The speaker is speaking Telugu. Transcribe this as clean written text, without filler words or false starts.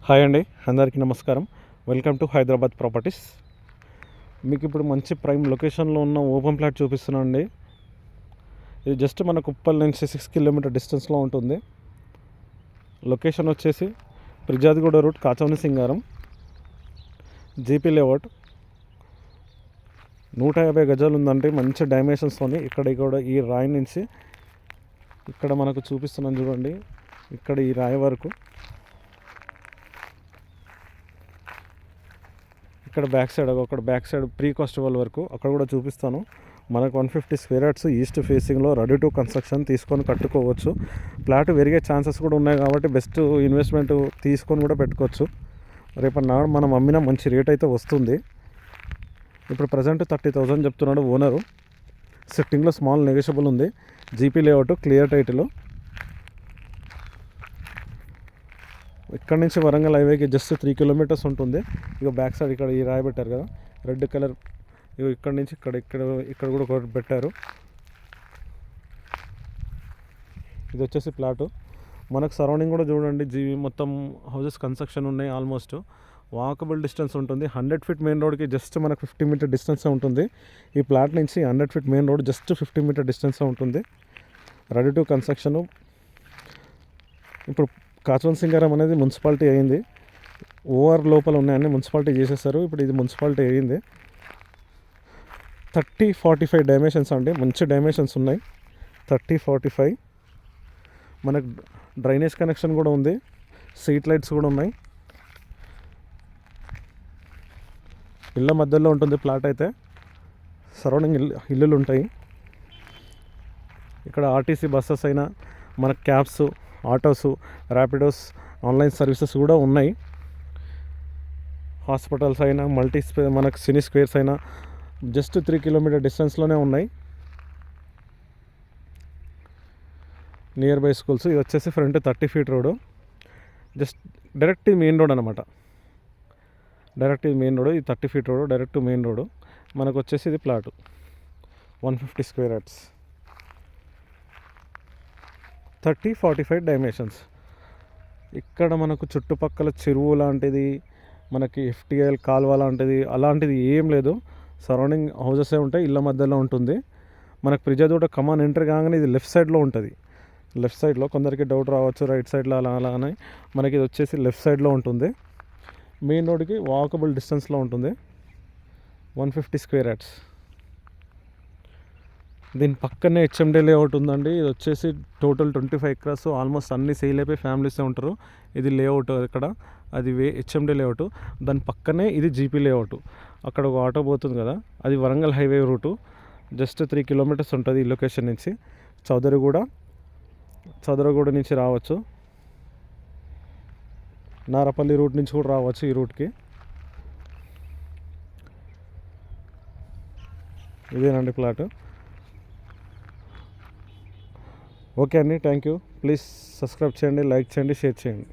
హాయ్ అండి, అందరికీ నమస్కారం. Welcome to Hyderabad properties. మీకు ఇప్పుడు మంచి ప్రైమ్ లొకేషన్లో ఉన్న ఓపెన్ ప్లాట్ చూపిస్తున్నాను అండి. ఇది జస్ట్ మనకు ఉప్పల్ నుంచి 6 కిలోమీటర్ డిస్టెన్స్లో ఉంటుంది. లొకేషన్ వచ్చేసి ప్రిజాదిగూడ రూట్, కాచవని సింగారం, జీపీ లేఅవుట్. 150 గజాలు ఉందండి. మంచి డైమెన్షన్స్తో ఇక్కడ కూడా ఈ రాయి నుంచి ఇక్కడ మనకు చూపిస్తున్నాను చూడండి. ఇక్కడ ఈ రాయి వరకు, ఇక్కడ back side precast wall వరకు అక్కడ కూడా చూపిస్తాను. మనకు 150 స్క్వేర్ యార్డ్స్ ఈస్ట్ ఫేసింగ్లో రెడీ టు కన్స్ట్రక్షన్ తీసుకొని కట్టుకోవచ్చు. ప్లాట్ పెరిగే ఛాన్సెస్ కూడా ఉన్నాయి కాబట్టి బెస్ట్ ఇన్వెస్ట్మెంట్ తీసుకొని కూడా పెట్టుకోవచ్చు. రేపటి నాడు మనం అమ్మినా మంచి రేట్ అయితే వస్తుంది. ఇప్పుడు ప్రజెంట్ 30,000 చెప్తున్నాడు ఓనరు. సిట్టింగ్లో స్మాల్ నెగోషియబుల్ ఉంది. GP layout, clear title. ఇక్కడ నుంచి వరంగల్ హైవేకి జస్ట్ 3 కిలోమీటర్స్ ఉంటుంది. ఇక బ్యాక్ సైడ్ ఇక్కడ ఈ రాయి పెట్టారు కదా, రెడ్ కలర్. ఇక ఇక్కడ నుంచి ఇక్కడ కూడా ఒకటి పెట్టారు. ఇది వచ్చేసి ప్లాటు. మనకు సరౌండింగ్ కూడా చూడండి, మొత్తం హౌసెస్ కన్స్ట్రక్షన్ ఉన్నాయి. ఆల్మోస్ట్ వాకబుల్ డిస్టెన్స్ ఉంటుంది. 100 ఫీట్ మెయిన్ రోడ్కి జస్ట్ మనకు 50 మీటర్ డిస్టెన్సే ఉంటుంది. ఈ ప్లాట్ నుంచి 100 feet main road just 50 meter డిస్టెన్సే ఉంటుంది. Ready to construction. ఇప్పుడు కాచవన్ సింగారం అనేది మున్సిపాలిటీ అయింది. ఓవర్ లోపల ఉన్నాయని మున్సిపాలిటీ చేసేసారు. ఇప్పుడు ఇది మున్సిపాలిటీ అయింది. 30-45 డైమెన్షన్స్ అండి. మంచి డైమెన్షన్స్ ఉన్నాయి. 30-45. మనకు డ్రైనేజ్ కనెక్షన్ కూడా ఉంది. స్ట్రీట్ లైట్స్ కూడా ఉన్నాయి. ఇళ్ళ మధ్యలో ఉంటుంది ప్లాట్ అయితే. సరౌండింగ్ ఇల్లులు ఉంటాయి. ఇక్కడ ఆర్టీసీ బస్సెస్ అయినా, మనకు cabs, autos, rapidos, online services కూడా ఉన్నాయి. హాస్పిటల్స్ అయినా, మనకు సినీ స్క్వేర్స్ అయినా జస్ట్ 3 కిలోమీటర్ డిస్టెన్స్లోనే ఉన్నాయి. Nearby schools. ఇది వచ్చేసి front 30 feet road. Just direct main road అనమాట. Direct main road. ఇది 30 feet road, direct main road. మనకు వచ్చేసి ఇది ప్లాటు 150 స్క్వేర్ యార్డ్స్, 30-45 డైమెన్షన్స్. ఇక్కడ మనకు చుట్టుపక్కల చెరువు లాంటిది, మనకి FTL కాలువ లాంటిది అలాంటిది ఏం లేదు. సరౌండింగ్ హౌసెసే ఉంటాయి. ఇళ్ళ మధ్యలో ఉంటుంది. మనకు ప్రిజాదిగూడ కమాన్ ఎంటర్ కాగానే ఇది లెఫ్ట్ సైడ్లో ఉంటుంది. లెఫ్ట్ సైడ్లో కొందరికి డౌట్ రావచ్చు, రైట్ సైడ్లో అలా అని. మనకి ఇది వచ్చేసి లెఫ్ట్ సైడ్లో ఉంటుంది. మెయిన్ రోడ్కి వాకబుల్ డిస్టెన్స్లో ఉంటుంది. 150 స్క్వేర్ యార్డ్స్. దీని పక్కనే HMD లేఅవుట్ ఉందండి. ఇది వచ్చేసి టోటల్ 25 ఎకరాస్. ఆల్మోస్ట్ అన్ని సేల్ అయిపోయి ఫ్యామిలీసే ఉంటారు. ఇది లేఅవుట్ ఇక్కడ, అది HMD లేఅవుట్. దాని పక్కనే ఇది జీపీ లేఅవుట్. అక్కడ ఒక ఆటో పోతుంది కదా, అది Warangal highway route. Just 3 kilometres ఉంటుంది ఈ లొకేషన్ నుంచి. చౌదరిగూడ నుంచి రావచ్చు. నారపల్లి రూట్ నుంచి కూడా రావచ్చు ఈ రూట్కి. ఇదేనండి ప్లాట్. ఓకే అండి, థ్యాంక్ యూ. ప్లీజ్ సబ్స్క్రైబ్ చేయండి, లైక్ చేయండి, షేర్ చేయండి.